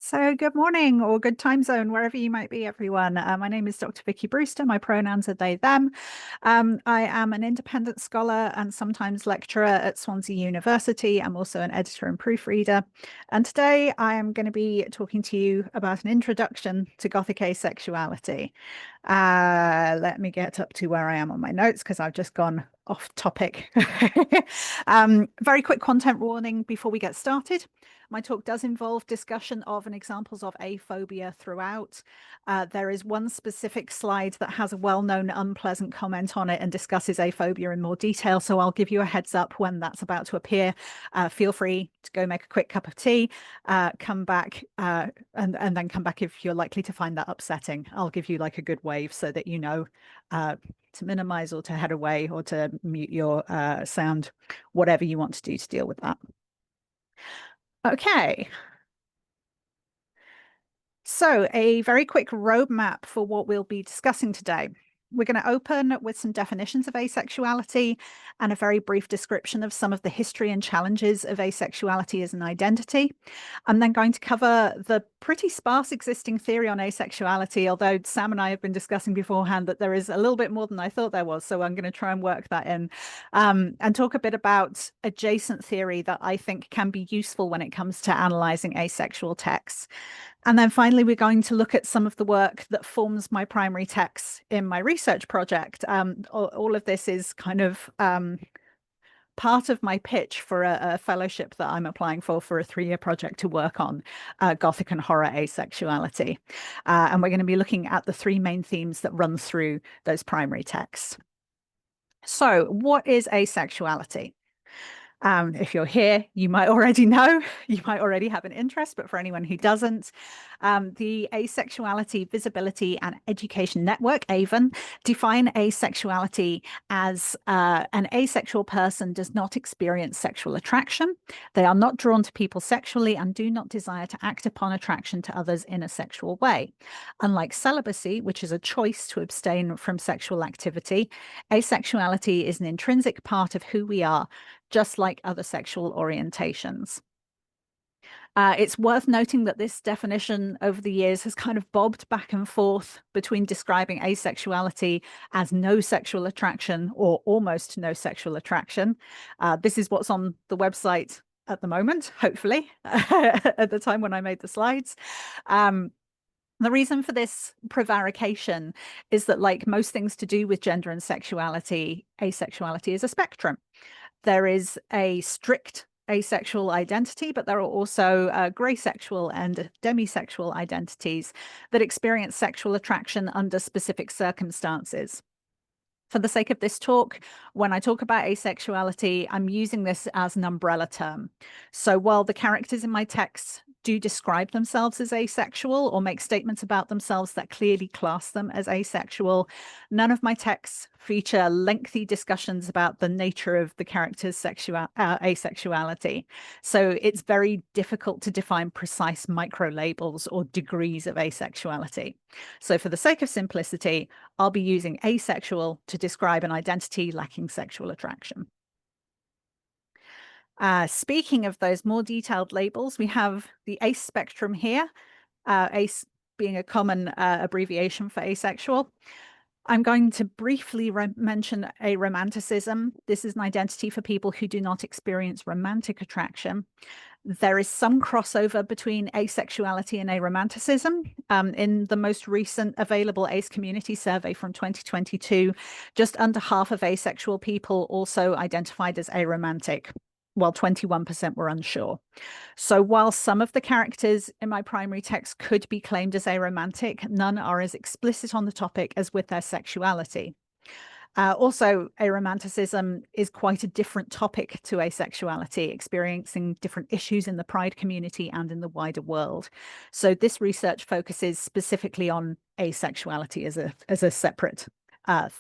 So, good morning or good time zone, wherever you might be, everyone. My name is Dr. Vicky Brewster. My pronouns are they, them. I am an independent scholar and sometimes lecturer at Swansea University. I'm also an editor and proofreader. And today I am going to be talking to you about an introduction to Gothic asexuality. Let me get up to where I am on my notes because I've just gone off topic. Very quick content warning before we get started. My talk does involve discussion of and examples of aphobia throughout. There is one specific slide that has a well-known unpleasant comment on it and discusses aphobia in more detail. So I'll give you a heads up when that's about to appear. Feel free to go make a quick cup of tea, come back, and then come back if you're likely to find that upsetting. I'll give you like a good wave so that you know to minimize or to head away or to mute your sound, whatever you want to do to deal with that. Okay. So a very quick roadmap for what we'll be discussing today. We're going to open with some definitions of asexuality and a very brief description of some of the history and challenges of asexuality as an identity. I'm then going to cover the pretty sparse existing theory on asexuality, although Sam and I have been discussing beforehand that there is a little bit more than I thought there was. So I'm going to try and work that in and talk a bit about adjacent theory that I think can be useful when it comes to analyzing asexual texts. And then finally, we're going to look at some of the work that forms my primary texts in my research project. All of this is kind of part of my pitch for a fellowship that I'm applying for a 3-year project to work on Gothic and horror asexuality. And we're going to be looking at the 3 main themes that run through those primary texts. So what is asexuality? If you're here, you might already know, you might already have an interest, but for anyone who doesn't, the Asexuality Visibility and Education Network, AVEN, define asexuality as an asexual person does not experience sexual attraction. They are not drawn to people sexually and do not desire to act upon attraction to others in a sexual way. Unlike celibacy, which is a choice to abstain from sexual activity, asexuality is an intrinsic part of who we are, just like other sexual orientations. It's worth noting that this definition over the years has kind of bobbed back and forth between describing asexuality as no sexual attraction or almost no sexual attraction. This is what's on the website at the moment, hopefully, at the time when I made the slides. The reason for this prevarication is that, like most things to do with gender and sexuality, asexuality is a spectrum. There is a strict asexual identity, but there are also gray sexual and demisexual identities that experience sexual attraction under specific circumstances. For the sake of this talk, when I talk about asexuality, I'm using this as an umbrella term. So while the characters in my texts do describe themselves as asexual or make statements about themselves that clearly class them as asexual, none of my texts feature lengthy discussions about the nature of the character's asexuality. So it's very difficult to define precise micro labels or degrees of asexuality. So for the sake of simplicity, I'll be using asexual to describe an identity lacking sexual attraction. Speaking of those more detailed labels, we have the ACE spectrum here, ACE being a common abbreviation for asexual. I'm going to briefly mention aromanticism. This is an identity for people who do not experience romantic attraction. There is some crossover between asexuality and aromanticism. In the most recent available ACE community survey from 2022, just under half of asexual people also identified as aromantic, while 21% were unsure. So while some of the characters in my primary text could be claimed as aromantic, none are as explicit on the topic as with their sexuality. Also, aromanticism is quite a different topic to asexuality, experiencing different issues in the pride community and in the wider world. So this research focuses specifically on asexuality as a separate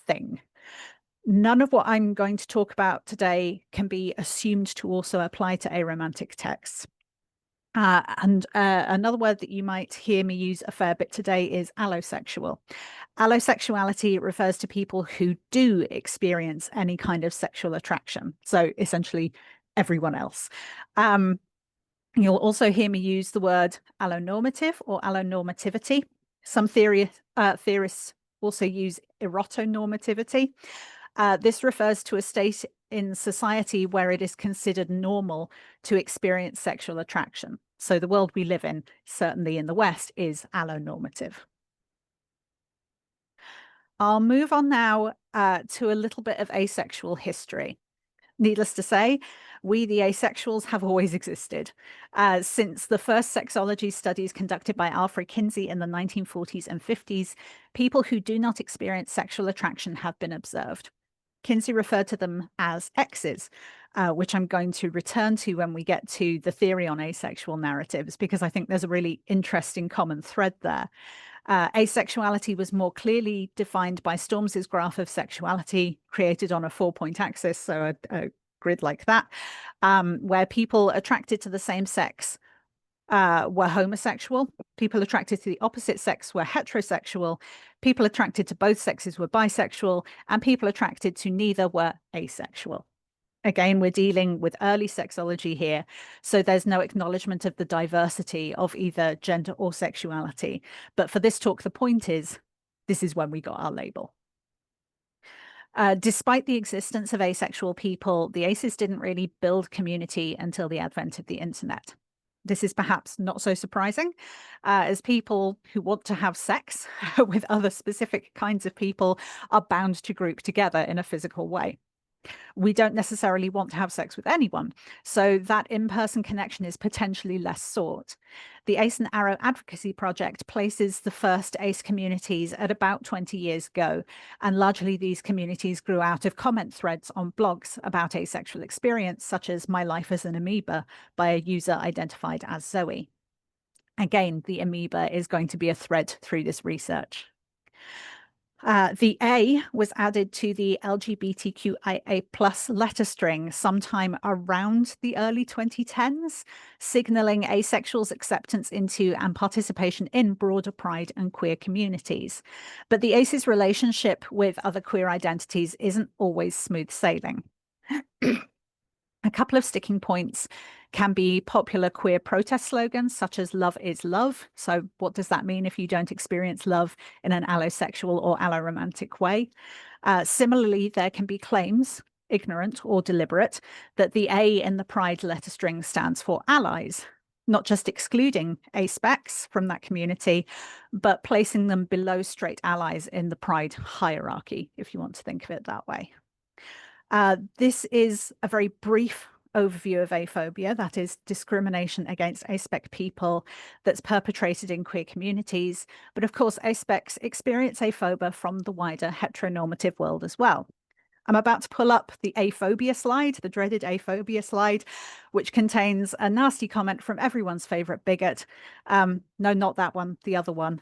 thing. None of what I'm going to talk about today can be assumed to also apply to aromantic texts. Another word that you might hear me use a fair bit today is allosexual. Allosexuality refers to people who do experience any kind of sexual attraction. So essentially everyone else. You'll also hear me use the word allonormative or allonormativity. Some theorists also use erotonormativity. This refers to a state in society where it is considered normal to experience sexual attraction. So the world we live in, certainly in the West, is allonormative. I'll move on now to a little bit of asexual history. Needless to say, we, the asexuals, have always existed. Since the first sexology studies conducted by Alfred Kinsey in the 1940s and 50s, people who do not experience sexual attraction have been observed. Kinsey referred to them as X's, which I'm going to return to when we get to the theory on asexual narratives, because I think there's a really interesting common thread there. Asexuality was more clearly defined by Storms's graph of sexuality, created on a 4-point axis, so a grid like that, where people attracted to the same sex were homosexual, people attracted to the opposite sex were heterosexual, people attracted to both sexes were bisexual, and people attracted to neither were asexual. Again, we're dealing with early sexology here, so there's no acknowledgement of the diversity of either gender or sexuality. But for this talk, the point is, this is when we got our label. Despite the existence of asexual people, the aces didn't really build community until the advent of the internet. This is perhaps not so surprising, as people who want to have sex with other specific kinds of people are bound to group together in a physical way. We don't necessarily want to have sex with anyone, so that in-person connection is potentially less sought. The Ace and Arrow Advocacy Project places the first ACE communities at about 20 years ago, and largely these communities grew out of comment threads on blogs about asexual experience, such as My Life as an Amoeba by a user identified as Zoe. Again, the amoeba is going to be a thread through this research. The A was added to the LGBTQIA+ letter string sometime around the early 2010s, signaling asexuals' acceptance into and participation in broader pride and queer communities. But the ACE's relationship with other queer identities isn't always smooth sailing. A couple of sticking points can be popular queer protest slogans such as love is love. So what does that mean if you don't experience love in an allosexual or alloromantic way? Similarly, there can be claims, ignorant or deliberate, that the A in the pride letter string stands for allies, not just excluding aspecs from that community, but placing them below straight allies in the pride hierarchy, if you want to think of it that way. This is a very brief overview of aphobia, that is discrimination against aspec people that's perpetrated in queer communities. But of course, aspecs experience aphobia from the wider heteronormative world as well. I'm about to pull up the aphobia slide, the dreaded aphobia slide, which contains a nasty comment from everyone's favorite bigot. No, not that one, the other one.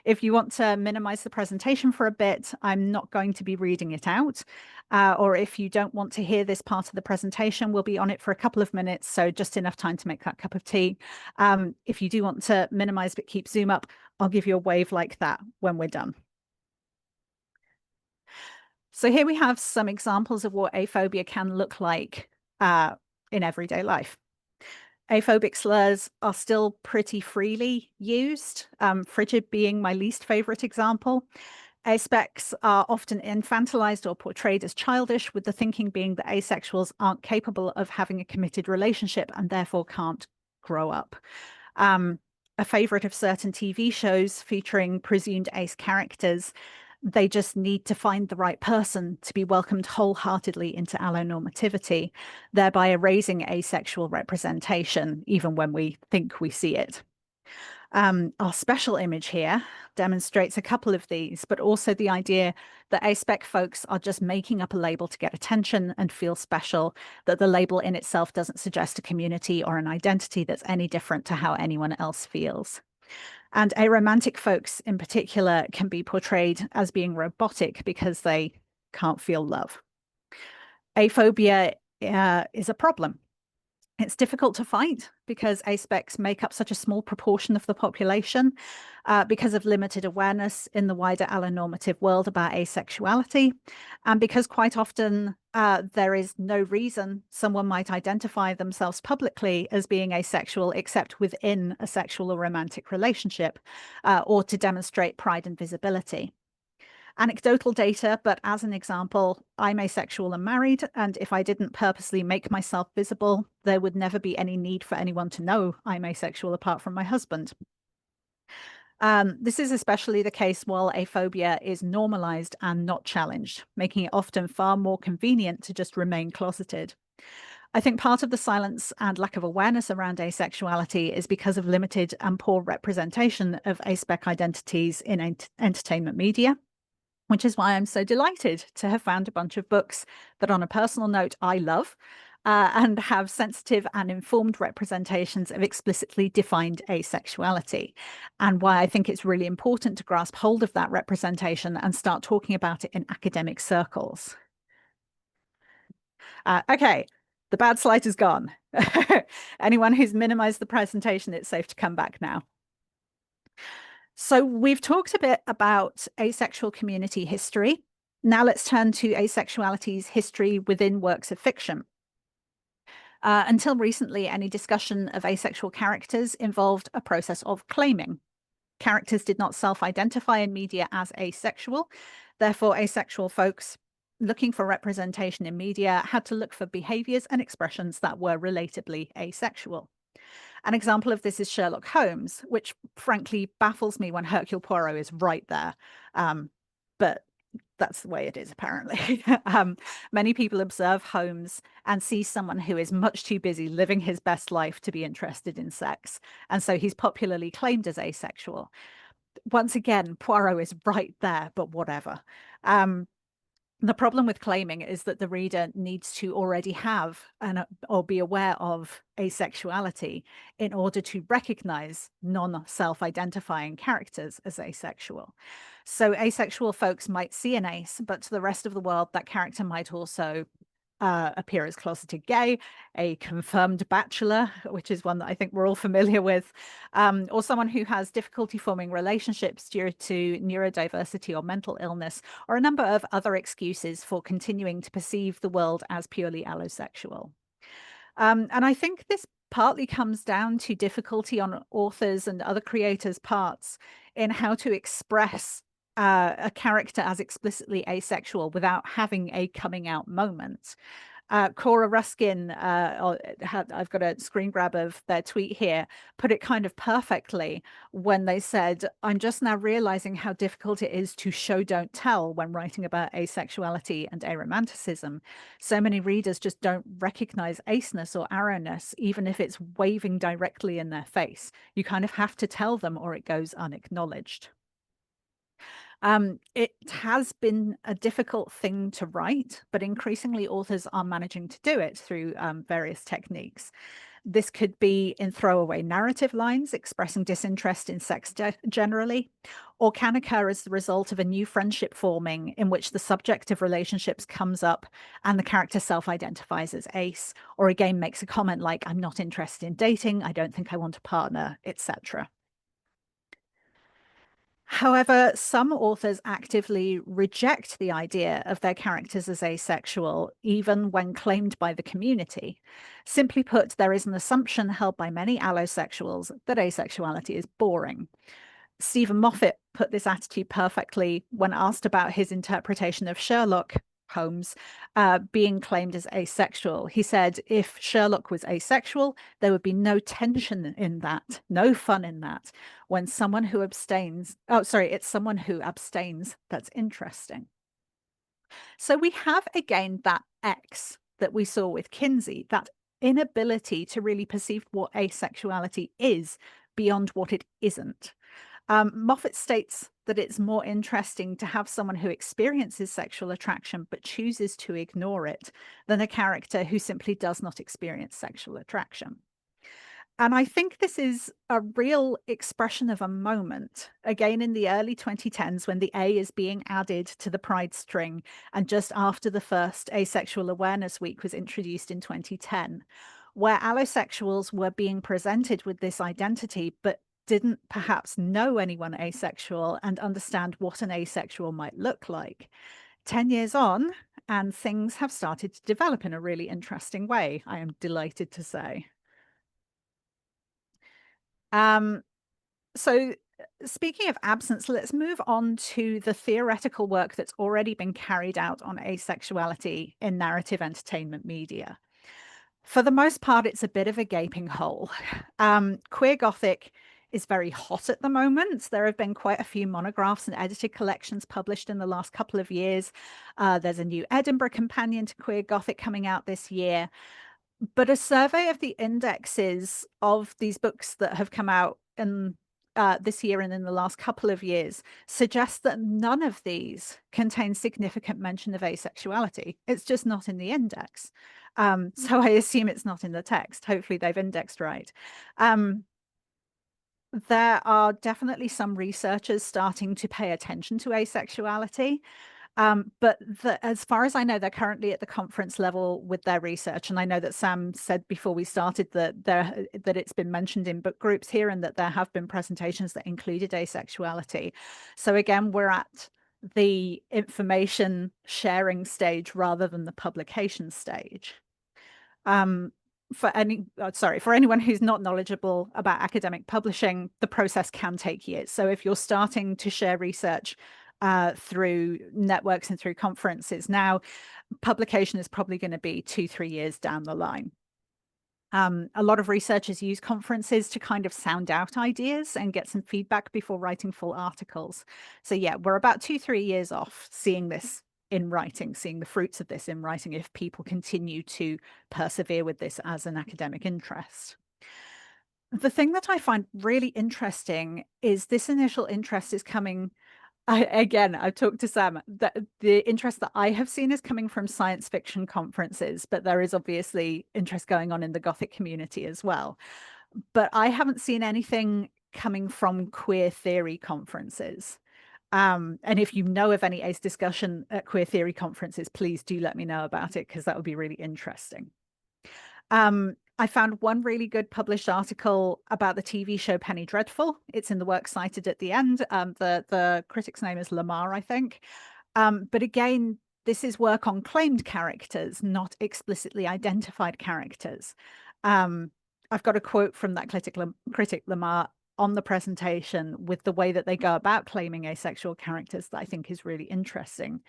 If you want to minimize the presentation for a bit, I'm not going to be reading it out. Or if you don't want to hear this part of the presentation, we'll be on it for a couple of minutes, so just enough time to make that cup of tea. If you do want to minimize but keep Zoom up, I'll give you a wave like that when we're done. So here we have some examples of what aphobia can look like in everyday life. Aphobic slurs are still pretty freely used, frigid being my least favorite example. Aspecs are often infantilized or portrayed as childish, with the thinking being that asexuals aren't capable of having a committed relationship and therefore can't grow up. A favorite of certain TV shows featuring presumed ace characters, they just need to find the right person to be welcomed wholeheartedly into allonormativity, thereby erasing asexual representation, even when we think we see it. Our special image here demonstrates a couple of these, but also the idea that aspec folks are just making up a label to get attention and feel special, that the label in itself doesn't suggest a community or an identity that's any different to how anyone else feels. And aromantic folks in particular can be portrayed as being robotic because they can't feel love. Aphobia is a problem. It's difficult to fight because aspecs make up such a small proportion of the population, because of limited awareness in the wider allonormative world about asexuality, and because quite often there is no reason someone might identify themselves publicly as being asexual except within a sexual or romantic relationship, or to demonstrate pride and visibility. Anecdotal data, but as an example, I'm asexual and married, and if I didn't purposely make myself visible, there would never be any need for anyone to know I'm asexual apart from my husband. This is especially the case while aphobia is normalized and not challenged, making it often far more convenient to just remain closeted. I think part of the silence and lack of awareness around asexuality is because of limited and poor representation of aspec identities in entertainment media, which is why I'm so delighted to have found a bunch of books that, on a personal note, I love, and have sensitive and informed representations of explicitly defined asexuality, and why I think it's really important to grasp hold of that representation and start talking about it in academic circles. Okay, the bad slide is gone. Anyone who's minimized the presentation, it's safe to come back now. So we've talked a bit about asexual community history. Now let's turn to asexuality's history within works of fiction. Until recently, any discussion of asexual characters involved a process of claiming. Characters did not self-identify in media as asexual. Therefore, asexual folks looking for representation in media had to look for behaviors and expressions that were relatably asexual. An example of this is Sherlock Holmes, which frankly baffles me when Hercule Poirot is right there. But that's the way it is, apparently. Many people observe Holmes and see someone who is much too busy living his best life to be interested in sex. And so he's popularly claimed as asexual. Once again, Poirot is right there, but whatever. The problem with claiming is that the reader needs to already have or be aware of asexuality in order to recognize non-self-identifying characters as asexual. So asexual folks might see an ace, but to the rest of the world, that character might also appear as closeted gay, a confirmed bachelor, which is one that I think we're all familiar with, or someone who has difficulty forming relationships due to neurodiversity or mental illness, or a number of other excuses for continuing to perceive the world as purely allosexual. And I think this partly comes down to difficulty on authors and other creators' parts in how to express a character as explicitly asexual without having a coming out moment. Cora Ruskin, I've got a screen grab of their tweet here, put it kind of perfectly when they said, "I'm just now realizing how difficult it is to show, don't tell when writing about asexuality and aromanticism. So many readers just don't recognize aceness or arrowness, even if it's waving directly in their face. You kind of have to tell them or it goes unacknowledged." It has been a difficult thing to write, but increasingly authors are managing to do it through various techniques. This could be in throwaway narrative lines expressing disinterest in sex generally, or can occur as the result of a new friendship forming in which the subject of relationships comes up and the character self-identifies as ace, or again makes a comment like, "I'm not interested in dating, I don't think I want a partner," etc. However, some authors actively reject the idea of their characters as asexual, even when claimed by the community. Simply put, there is an assumption held by many allosexuals that asexuality is boring. Stephen Moffat put this attitude perfectly when asked about his interpretation of Sherlock Holmes being claimed as asexual. He said, if Sherlock was asexual, there would be no tension in that, no fun in that. When someone who abstains, it's someone who abstains that's interesting. So we have again that X that we saw with Kinsey, that inability to really perceive what asexuality is beyond what it isn't. Moffat states that it's more interesting to have someone who experiences sexual attraction but chooses to ignore it than a character who simply does not experience sexual attraction. And I think this is a real expression of a moment, again in the early 2010s when the A is being added to the Pride string and just after the first Asexual Awareness Week was introduced in 2010, where allosexuals were being presented with this identity, but didn't perhaps know anyone asexual and understand what an asexual might look like. 10 years on, and things have started to develop in a really interesting way, I am delighted to say. So speaking of absence, let's move on to the theoretical work that's already been carried out on asexuality in narrative entertainment media. For the most part, it's a bit of a gaping hole. Queer Gothic is very hot at the moment. There have been quite a few monographs and edited collections published in the last couple of years. There's a new Edinburgh companion to Queer Gothic coming out this year. But a survey of the indexes of these books that have come out in this year and in the last couple of years suggests that none of these contain significant mention of asexuality. It's just not in the index. So I assume it's not in the text. Hopefully they've indexed right. There are definitely some researchers starting to pay attention to asexuality. But as far as I know, they're currently at the conference level with their research. And I know that Sam said before we started that it's been mentioned in book groups here and that there have been presentations that included asexuality. So again, we're at the information sharing stage rather than the publication stage. For anyone who's not knowledgeable about academic publishing, the process can take years. So if you're starting to share research through networks and through conferences now, publication is probably going to be 2-3 years down the line. A lot of researchers use conferences to kind of sound out ideas and get some feedback before writing full articles. So yeah, we're about 2-3 years off seeing this in writing, seeing the fruits of this in writing if people continue to persevere with this as an academic interest. The thing that I find really interesting is this initial interest is coming I've talked to Sam. The interest that I have seen is coming from science fiction conferences, but there is obviously interest going on in the Gothic community as well. But I haven't seen anything coming from queer theory conferences. And if you know of any ACE discussion at queer theory conferences, please do let me know about it because that would be really interesting. I found one really good published article about the TV show Penny Dreadful. It's in the work cited at the end. The critic's name is Lamar, I think. But again, this is work on claimed characters, not explicitly identified characters. I've got a quote from that critic Lamar on the presentation with the way that they go about claiming asexual characters that I think is really interesting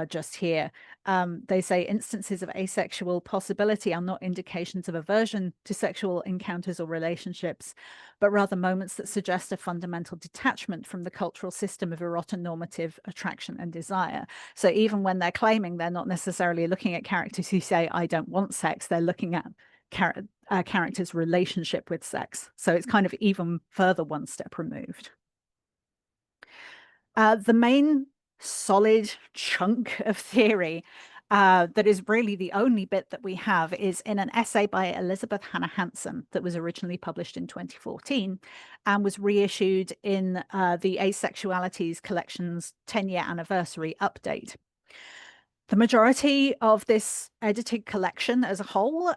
just here. They say instances of asexual possibility are not indications of aversion to sexual encounters or relationships, but rather moments that suggest a fundamental detachment from the cultural system of erotonormative attraction and desire. So even when they're claiming, they're not necessarily looking at characters who say, I don't want sex, they're looking at character's relationship with sex. So it's kind of even further one step removed. The main solid chunk of theory that is really the only bit that we have is in an essay by Elizabeth Hannah Hansen that was originally published in 2014 and was reissued in the Asexualities collection's 10-year anniversary update. The majority of this edited collection as a whole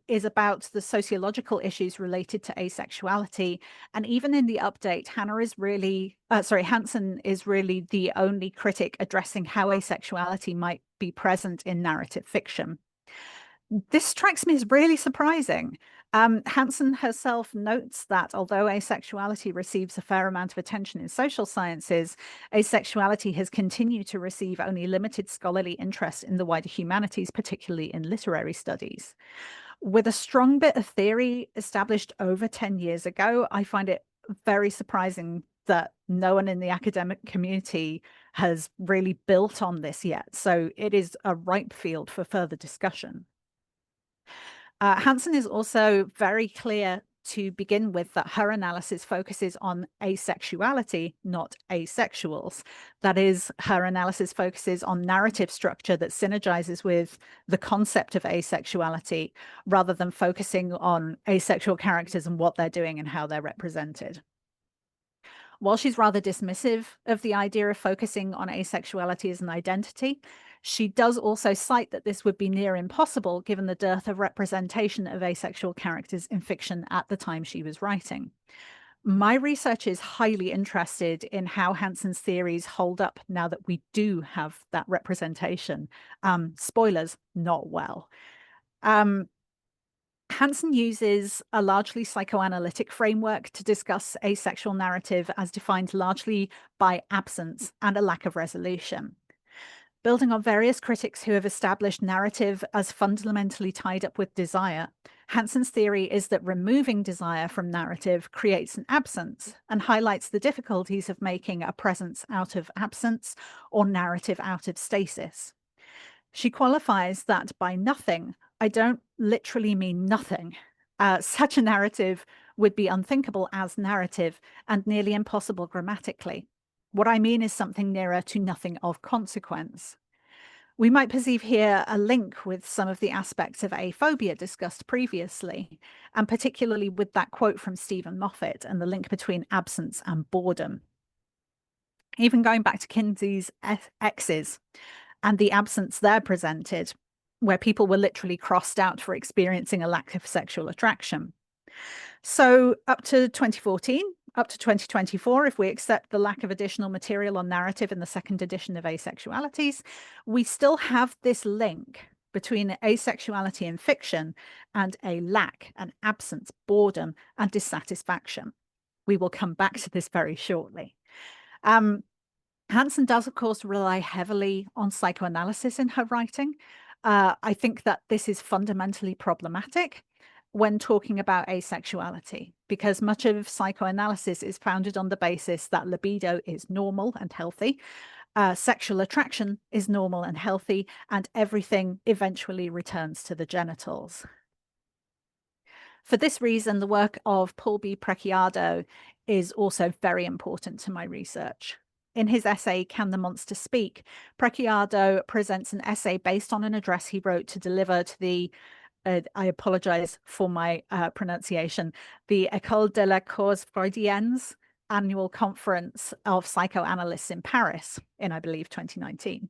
is about the sociological issues related to asexuality. And even in the update, Hansen is really the only critic addressing how asexuality might be present in narrative fiction. This strikes me as really surprising. Hansen herself notes that although asexuality receives a fair amount of attention in social sciences, asexuality has continued to receive only limited scholarly interest in the wider humanities, particularly in literary studies. With a strong bit of theory established over 10 years ago, I find it very surprising that no one in the academic community has really built on this yet. So it is a ripe field for further discussion. Hansen is also very clear to begin with that her analysis focuses on asexuality, not asexuals. That is, her analysis focuses on narrative structure that synergizes with the concept of asexuality rather than focusing on asexual characters and what they're doing and how they're represented. While she's rather dismissive of the idea of focusing on asexuality as an identity, she does also cite that this would be near impossible given the dearth of representation of asexual characters in fiction at the time she was writing. My research is highly interested in how Hanson's theories hold up now that we do have that representation. Spoilers, not well. Hanson uses a largely psychoanalytic framework to discuss asexual narrative as defined largely by absence and a lack of resolution. Building on various critics who have established narrative as fundamentally tied up with desire, Hanson's theory is that removing desire from narrative creates an absence and highlights the difficulties of making a presence out of absence or narrative out of stasis. She qualifies that by nothing, I don't literally mean nothing. Such a narrative would be unthinkable as narrative and nearly impossible grammatically. What I mean is something nearer to nothing of consequence. We might perceive here a link with some of the aspects of aphobia discussed previously, and particularly with that quote from Stephen Moffat and the link between absence and boredom. Even going back to Kinsey's X's and the absence there presented, where people were literally crossed out for experiencing a lack of sexual attraction. So up to 2014, up to 2024, if we accept the lack of additional material on narrative in the second edition of Asexualities, we still have this link between asexuality in fiction and a lack, an absence, boredom, and dissatisfaction. We will come back to this very shortly. Hanson does, of course, rely heavily on psychoanalysis in her writing. I think that this is fundamentally problematic when talking about asexuality, because much of psychoanalysis is founded on the basis that libido is normal and healthy, sexual attraction is normal and healthy, and everything eventually returns to the genitals. For this reason, the work of Paul B. Preciado is also very important to my research. In his essay, Can the Monster Speak?, Preciado presents an essay based on an address he wrote to deliver to the I apologize for my pronunciation, the École de la Cause Freudienne's annual conference of psychoanalysts in Paris in, I believe, 2019.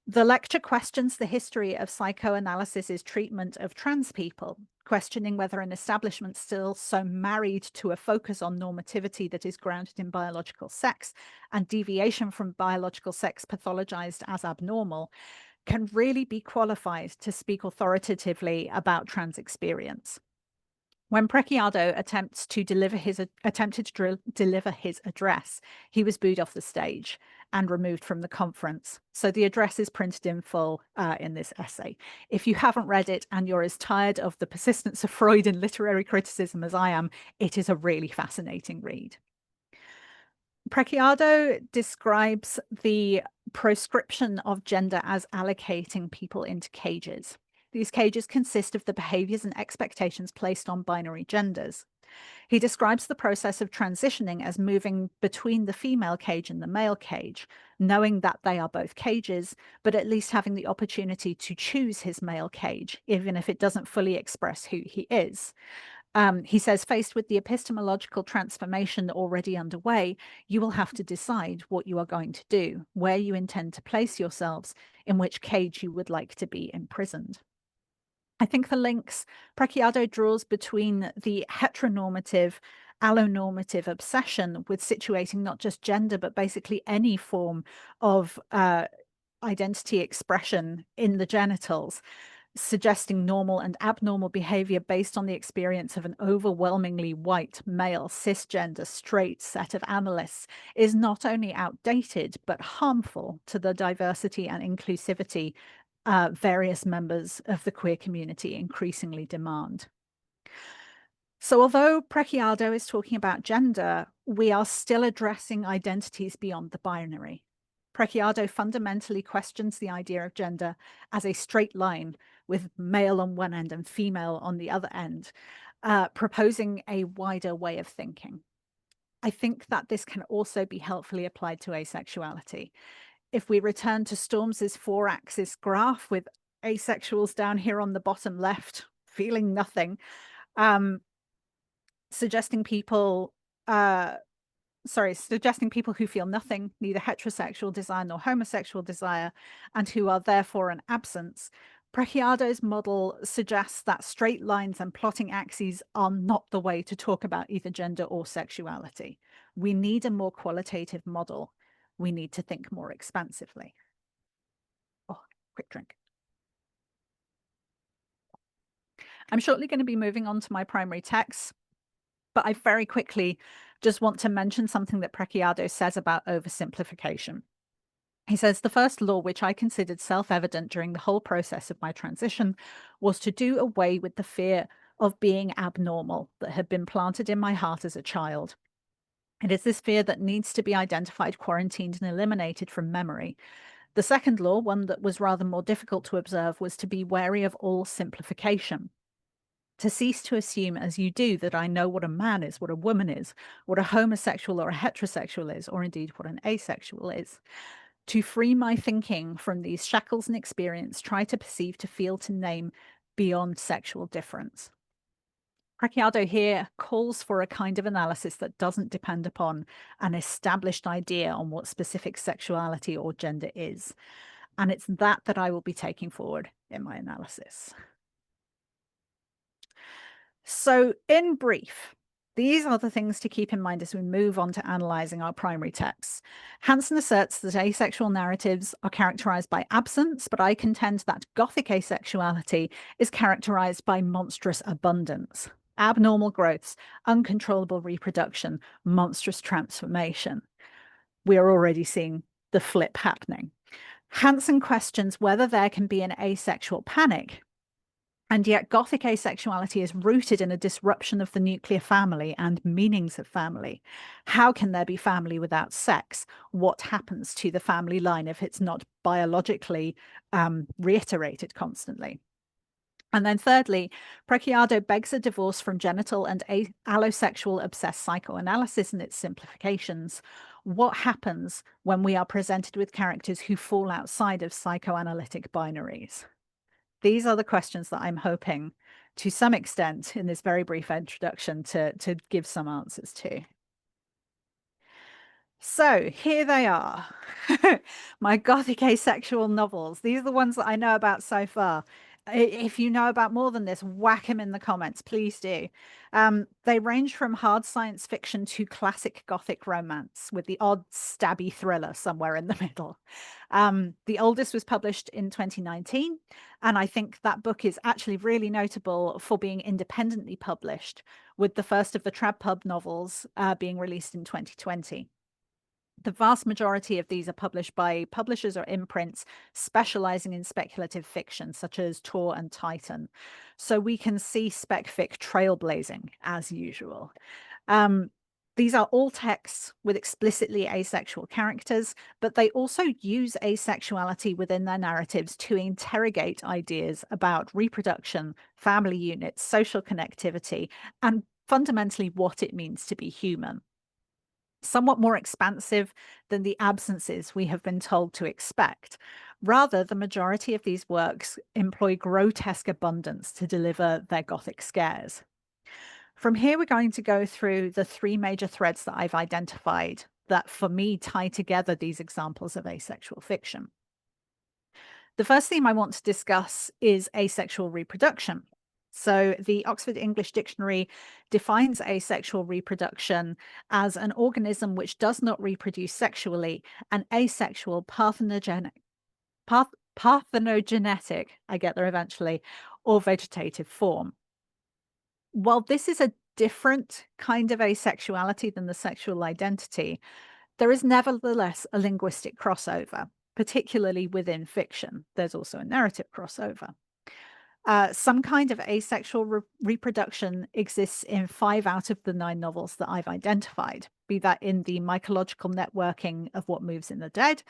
The lecture questions the history of psychoanalysis's treatment of trans people, questioning whether an establishment still so married to a focus on normativity that is grounded in biological sex and deviation from biological sex pathologized as abnormal can really be qualified to speak authoritatively about trans experience. When Preciado attempted to deliver his address, he was booed off the stage and removed from the conference. So the address is printed in full in this essay. If you haven't read it and you're as tired of the persistence of Freud in literary criticism as I am, it is a really fascinating read. Preciado describes the proscription of gender as allocating people into cages. These cages consist of the behaviors and expectations placed on binary genders. He describes the process of transitioning as moving between the female cage and the male cage, knowing that they are both cages, but at least having the opportunity to choose his male cage, even if it doesn't fully express who he is. He says, faced with the epistemological transformation already underway, you will have to decide what you are going to do, where you intend to place yourselves, in which cage you would like to be imprisoned. I think the links Preciado draws between the heteronormative, allonormative obsession with situating not just gender, but basically any form of identity expression in the genitals, suggesting normal and abnormal behavior based on the experience of an overwhelmingly white, male, cisgender, straight set of analysts is not only outdated, but harmful to the diversity and inclusivity various members of the queer community increasingly demand. So although Preciado is talking about gender, we are still addressing identities beyond the binary. Preciado fundamentally questions the idea of gender as a straight line with male on one end and female on the other end, proposing a wider way of thinking. I think that this can also be helpfully applied to asexuality. If we return to Storms's 4-axis graph with asexuals down here on the bottom left, feeling nothing, suggesting people suggesting people who feel nothing, neither heterosexual desire nor homosexual desire, and who are therefore an absence. Preciado's model suggests that straight lines and plotting axes are not the way to talk about either gender or sexuality. We need a more qualitative model. We need to think more expansively. Oh, quick drink. I'm shortly going to be moving on to my primary text, but I very quickly just want to mention something that Preciado says about oversimplification. He says, the first law, which I considered self-evident during the whole process of my transition, was to do away with the fear of being abnormal that had been planted in my heart as a child. It is this fear that needs to be identified, quarantined, and eliminated from memory. The second law, one that was rather more difficult to observe, was to be wary of all simplification. To cease to assume, as you do, that I know what a man is, what a woman is, what a homosexual or a heterosexual is, or indeed what an asexual is. To free my thinking from these shackles and experience, try to perceive, to feel, to name beyond sexual difference. Preciado here calls for a kind of analysis that doesn't depend upon an established idea on what specific sexuality or gender is. And it's that I will be taking forward in my analysis. So, in brief, these are the things to keep in mind as we move on to analysing our primary texts. Hansen asserts that asexual narratives are characterised by absence, but I contend that Gothic asexuality is characterised by monstrous abundance, abnormal growths, uncontrollable reproduction, monstrous transformation. We are already seeing the flip happening. Hansen questions whether there can be an asexual panic. And yet Gothic asexuality is rooted in a disruption of the nuclear family and meanings of family. How can there be family without sex? What happens to the family line if it's not biologically reiterated constantly? And then thirdly, Preciado begs a divorce from genital and allosexual obsessed psychoanalysis and its simplifications. What happens when we are presented with characters who fall outside of psychoanalytic binaries? These are the questions that I'm hoping, to some extent, in this very brief introduction, to give some answers to. So here they are, my Gothic asexual novels. These are the ones that I know about so far. If you know about more than this, whack them in the comments, please do. They range from hard science fiction to classic Gothic romance, with the odd stabby thriller somewhere in the middle. The oldest was published in 2019, and I think that book is actually really notable for being independently published, with the first of the Trad Pub novels being released in 2020. The vast majority of these are published by publishers or imprints specializing in speculative fiction, such as Tor and Titan. So we can see spec-fic trailblazing as usual. These are all texts with explicitly asexual characters, but they also use asexuality within their narratives to interrogate ideas about reproduction, family units, social connectivity, and fundamentally what it means to be human. Somewhat more expansive than the absences we have been told to expect. Rather, the majority of these works employ grotesque abundance to deliver their Gothic scares. From here, we're going to go through the three major threads that I've identified that, for me, tie together these examples of asexual fiction. The first theme I want to discuss is asexual reproduction. So the Oxford English Dictionary defines asexual reproduction as an organism which does not reproduce sexually, an asexual parthenogenetic, I get there eventually, or vegetative form. While this is a different kind of asexuality than the sexual identity, there is nevertheless a linguistic crossover, particularly within fiction. There's also a narrative crossover. Some kind of asexual reproduction exists in 5 out of the 9 novels that I've identified, be that in the mycological networking of What Moves in the Dead,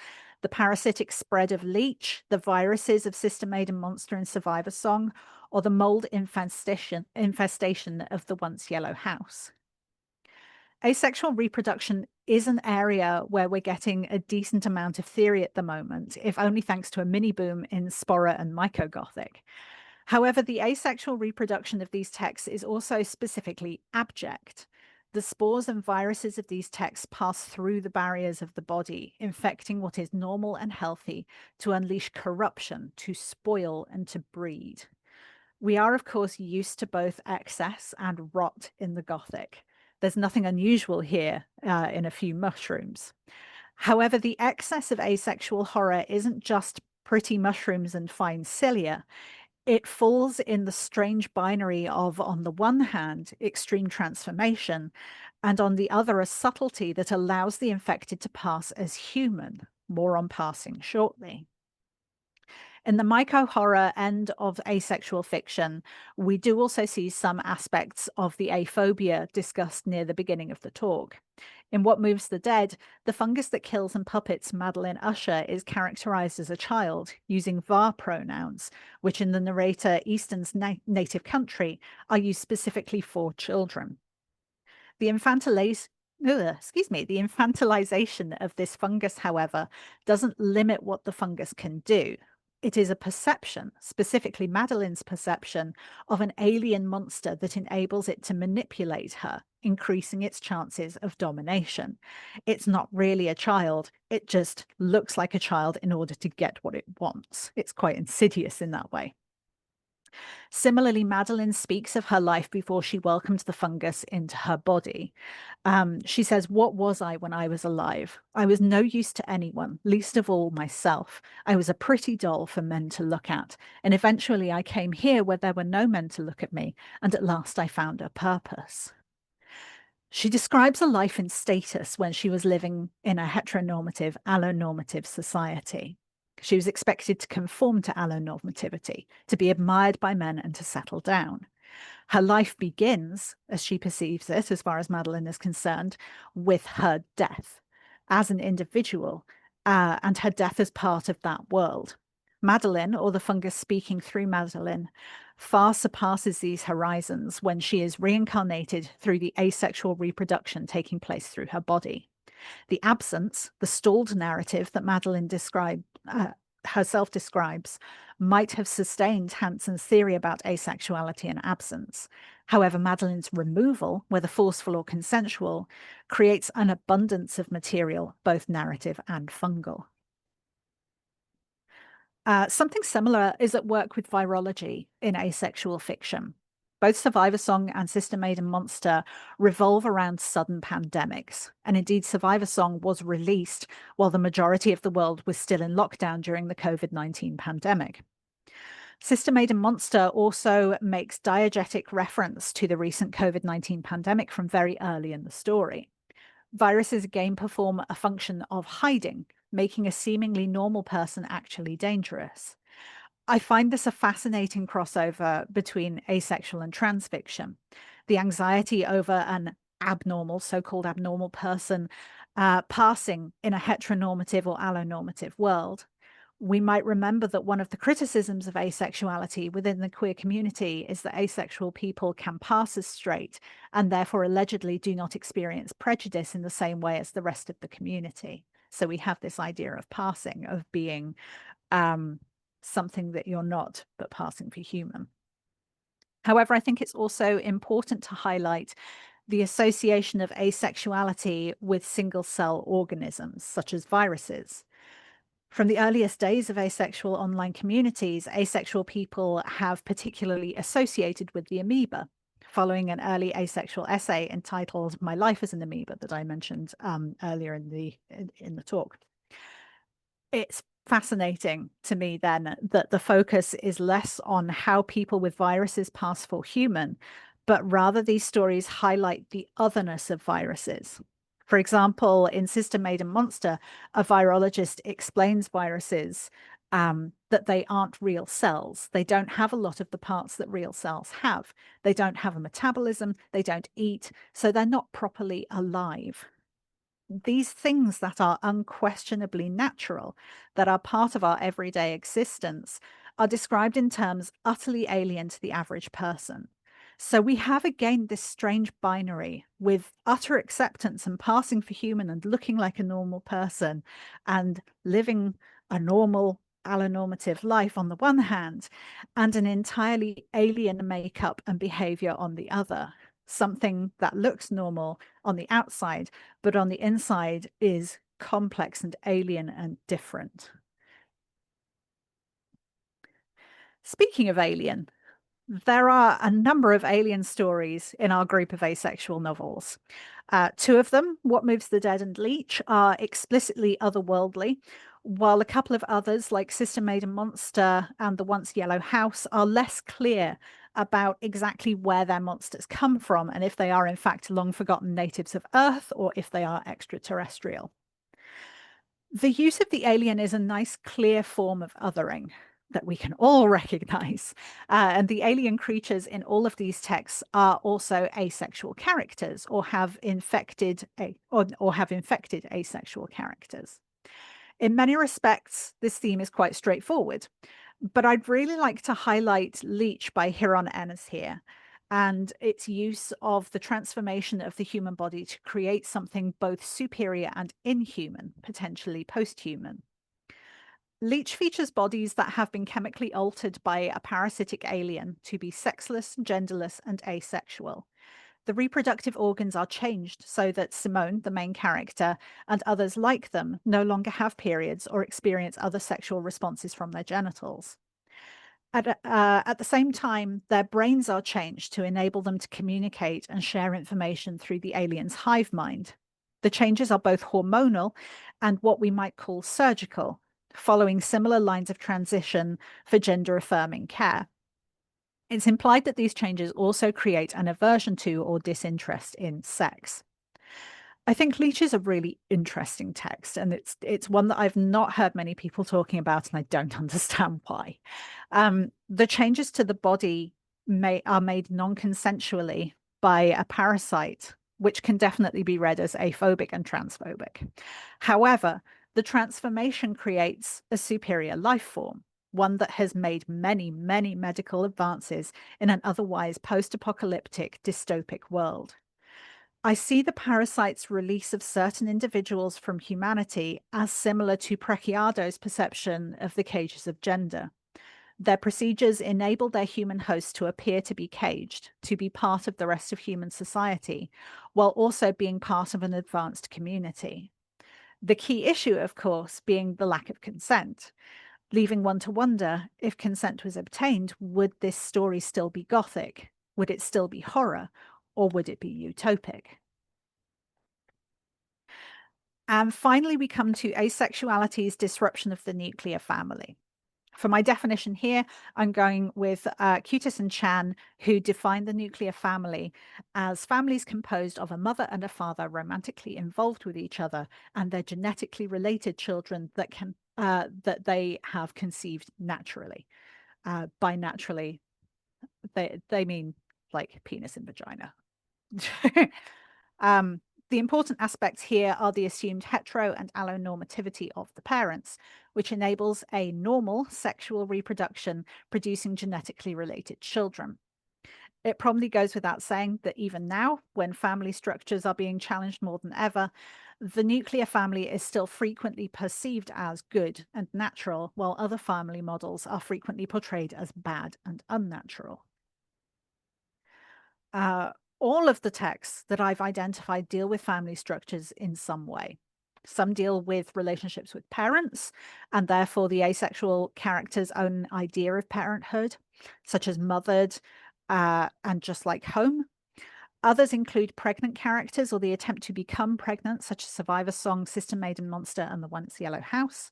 the parasitic spread of Leech, the viruses of Sister Maiden Monster and Survivor Song, or the mold infestation of the Once Yellow House. Asexual reproduction is an area where we're getting a decent amount of theory at the moment, if only thanks to a mini boom in Spora and Myco-Gothic. However, the asexual reproduction of these texts is also specifically abject. The spores and viruses of these texts pass through the barriers of the body, infecting what is normal and healthy to unleash corruption, to spoil, and to breed. We are, of course, used to both excess and rot in the Gothic. There's nothing unusual here in a few mushrooms. However, the excess of asexual horror isn't just pretty mushrooms and fine cilia. It falls in the strange binary of, on the one hand, extreme transformation, and on the other, a subtlety that allows the infected to pass as human. More on passing shortly. In the myco-horror end of asexual fiction, we do also see some aspects of the aphobia discussed near the beginning of the talk. In What Moves the Dead, the fungus that kills and puppets Madeline Usher is characterized as a child, using var pronouns, which in the narrator Easton's native country are used specifically for children. The the infantilization of this fungus, however, doesn't limit what the fungus can do. It is a perception, specifically Madeline's perception, of an alien monster that enables it to manipulate her, increasing its chances of domination. It's not really a child, it just looks like a child in order to get what it wants. It's quite insidious in that way. Similarly, Madeline speaks of her life before she welcomed the fungus into her body. She says, "What was I when I was alive? I was no use to anyone, least of all myself. I was a pretty doll for men to look at. And eventually I came here where there were no men to look at me. And at last I found a purpose." She describes a life in status when she was living in a heteronormative, allonormative society. She was expected to conform to allonormativity, to be admired by men and to settle down. Her life begins, as she perceives it, as far as Madeline is concerned, with her death as an individual, and her death as part of that world. Madeline, or the fungus speaking through Madeline, far surpasses these horizons when she is reincarnated through the asexual reproduction taking place through her body. The absence, the stalled narrative that Madeline herself describes, might have sustained Hanson's theory about asexuality and absence. However, Madeline's removal, whether forceful or consensual, creates an abundance of material, both narrative and fungal. Something similar is at work with virology in asexual fiction. Both Survivor Song and Sister Maiden Monster revolve around sudden pandemics. And indeed, Survivor Song was released while the majority of the world was still in lockdown during the COVID-19 pandemic. Sister Maiden Monster also makes diegetic reference to the recent COVID-19 pandemic from very early in the story. Viruses again perform a function of hiding, making a seemingly normal person actually dangerous. I find this a fascinating crossover between asexual and trans fiction. The anxiety over an abnormal, so-called abnormal person passing in a heteronormative or allonormative world. We might remember that one of the criticisms of asexuality within the queer community is that asexual people can pass as straight and therefore allegedly do not experience prejudice in the same way as the rest of the community. So we have this idea of passing, of being something that you're not, but passing for human. However, I think it's also important to highlight the association of asexuality with single-cell organisms, such as viruses. From the earliest days of asexual online communities, asexual people have particularly associated with the amoeba, following an early asexual essay entitled "My Life as an Amoeba" that I mentioned earlier in the talk. It's fascinating to me then that the focus is less on how people with viruses pass for human, but rather these stories highlight the otherness of viruses. For example, in Sister Maiden Monster, a virologist explains viruses that they aren't real cells. They don't have a lot of the parts that real cells have. They don't have a metabolism, they don't eat, so they're not properly alive. These things that are unquestionably natural, that are part of our everyday existence, are described in terms utterly alien to the average person. So we have again this strange binary with utter acceptance and passing for human and looking like a normal person and living a normal allonormative life on the one hand, and an entirely alien makeup and behavior on the other. something that looks normal on the outside, but on the inside is complex and alien and different. Speaking of alien, there are a number of alien stories in our group of asexual novels. Two of them, What Moves the Dead and Leech, are explicitly otherworldly, while a couple of others, like Sister Maiden Monster and The Once Yellow House, are less clear about exactly where their monsters come from and if they are in fact long forgotten natives of Earth or if they are extraterrestrial. The use of the alien is a nice, clear form of othering that we can all recognize. And the alien creatures in all of these texts are also asexual characters or have infected asexual characters. In many respects, this theme is quite straightforward, but I'd really like to highlight Leech by Hiron Ennis here and its use of the transformation of the human body to create something both superior and inhuman, potentially post-human. Leech features bodies that have been chemically altered by a parasitic alien to be sexless, genderless, and asexual. The reproductive organs are changed so that Simone, the main character, and others like them no longer have periods or experience other sexual responses from their genitals. At the same time, their brains are changed to enable them to communicate and share information through the alien's hive mind. The changes are both hormonal and what we might call surgical, following similar lines of transition for gender-affirming care. It's implied that these changes also create an aversion to or disinterest in sex. I think Leech is a really interesting text, and it's one that I've not heard many people talking about, and I don't understand why. The changes to the body are made non-consensually by a parasite, which can definitely be read as aphobic and transphobic. However, the transformation creates a superior life form, one that has made many, many medical advances in an otherwise post-apocalyptic dystopic world. I see the parasite's release of certain individuals from humanity as similar to Preciado's perception of the cages of gender. Their procedures enable their human hosts to appear to be caged, to be part of the rest of human society, while also being part of an advanced community. The key issue, of course, being the lack of consent, leaving one to wonder, if consent was obtained, would this story still be Gothic? Would it still be horror? Or would it be utopic? And finally, we come to asexuality's disruption of the nuclear family. For my definition here, I'm going with Cutis and Chan, who define the nuclear family as families composed of a mother and a father romantically involved with each other and their genetically related children that they have conceived naturally. By naturally, they mean like penis and vagina. The important aspects here are the assumed hetero and allonormativity of the parents, which enables a normal sexual reproduction producing genetically related children. It probably goes without saying that even now, when family structures are being challenged more than ever, the nuclear family is still frequently perceived as good and natural, while other family models are frequently portrayed as bad and unnatural. All of the texts that I've identified deal with family structures in some way. Some deal with relationships with parents, and therefore the asexual character's own idea of parenthood, such as mothered and just like home. Others include pregnant characters or the attempt to become pregnant, such as Survivor Song, Sister Maiden Monster, and The Once Yellow House.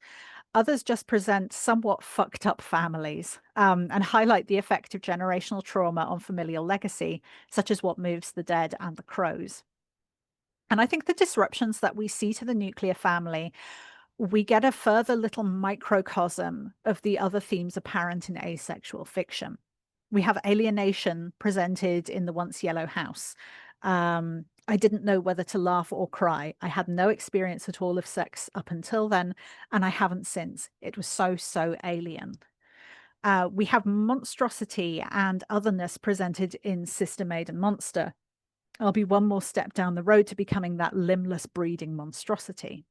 Others just present somewhat fucked up families and highlight the effect of generational trauma on familial legacy, such as What Moves the Dead and The Crows. And I think the disruptions that we see to the nuclear family, we get a further little microcosm of the other themes apparent in asexual fiction. We have alienation presented in The Once Yellow House. I didn't know whether to laugh or cry. I had no experience at all of sex up until then, and I haven't since. It was so, so alien. We have monstrosity and otherness presented in Sister Maiden Monster. I'll be one more step down the road to becoming that limbless breeding monstrosity.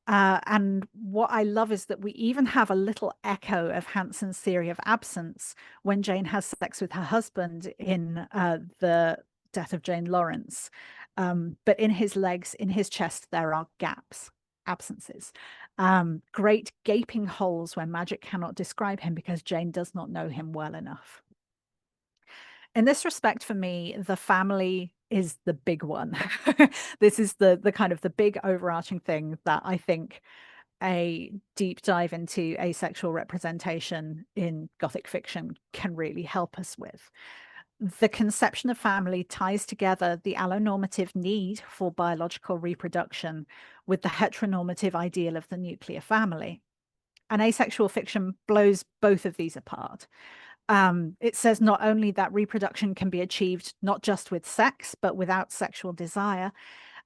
And what I love is that we even have a little echo of Hanson's theory of absence when Jane has sex with her husband in the death of Jane Lawrence. But in his legs, in his chest, there are gaps, absences, great gaping holes where magic cannot describe him because Jane does not know him well enough. In this respect, for me, the family is the big one. This is the kind of the big overarching thing that I think a deep dive into asexual representation in Gothic fiction can really help us with. The conception of family ties together the allonormative need for biological reproduction with the heteronormative ideal of the nuclear family. And asexual fiction blows both of these apart. It says not only that reproduction can be achieved not just with sex, but without sexual desire,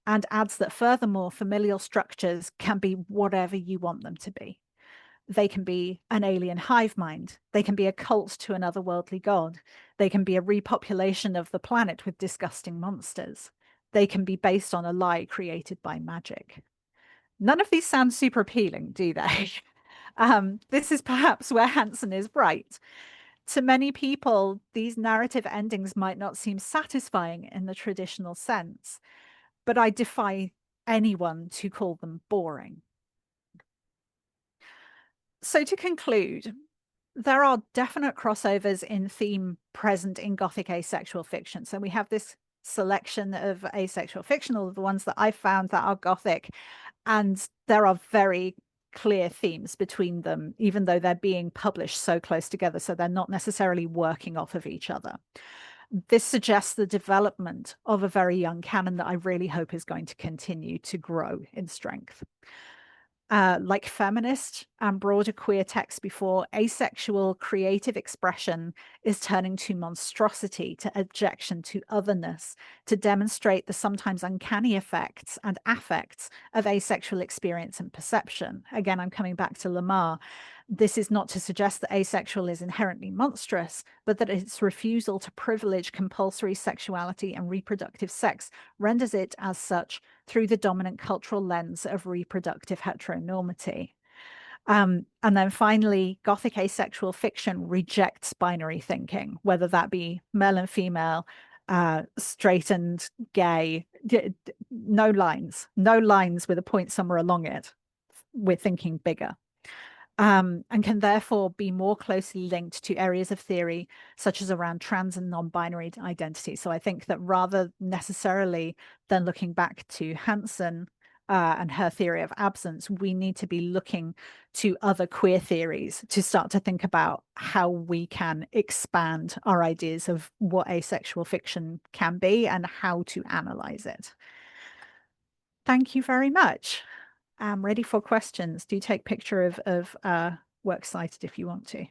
and adds that furthermore, familial structures can be whatever you want them to be. They can be an alien hive mind. They can be a cult to an otherworldly god. They can be a repopulation of the planet with disgusting monsters. They can be based on a lie created by magic. None of these sound super appealing, do they? This is perhaps where Hansen is right. To many people, these narrative endings might not seem satisfying in the traditional sense, but I defy anyone to call them boring. So to conclude, there are definite crossovers in theme present in Gothic asexual fiction. So we have this selection of asexual fiction, all of the ones that I've found that are Gothic, and there are very clear themes between them, even though they're being published so close together, so they're not necessarily working off of each other. This suggests the development of a very young canon that I really hope is going to continue to grow in strength. Like feminist and broader queer texts before, asexual creative expression is turning to monstrosity, to abjection, to otherness, to demonstrate the sometimes uncanny effects and affects of asexual experience and perception. Again, I'm coming back to Lamar. This is not to suggest that asexual is inherently monstrous, but that its refusal to privilege compulsory sexuality and reproductive sex renders it as such through the dominant cultural lens of reproductive heteronormity. And then finally, Gothic asexual fiction rejects binary thinking, whether that be male and female, straight and gay, no lines with a point somewhere along it. We're thinking bigger. And can therefore be more closely linked to areas of theory such as around trans and non-binary identity. So I think that rather necessarily than looking back to Hansen and her theory of absence, we need to be looking to other queer theories to start to think about how we can expand our ideas of what asexual fiction can be and how to analyze it. Thank you very much. I'm ready for questions. Do take picture of works cited if you want to.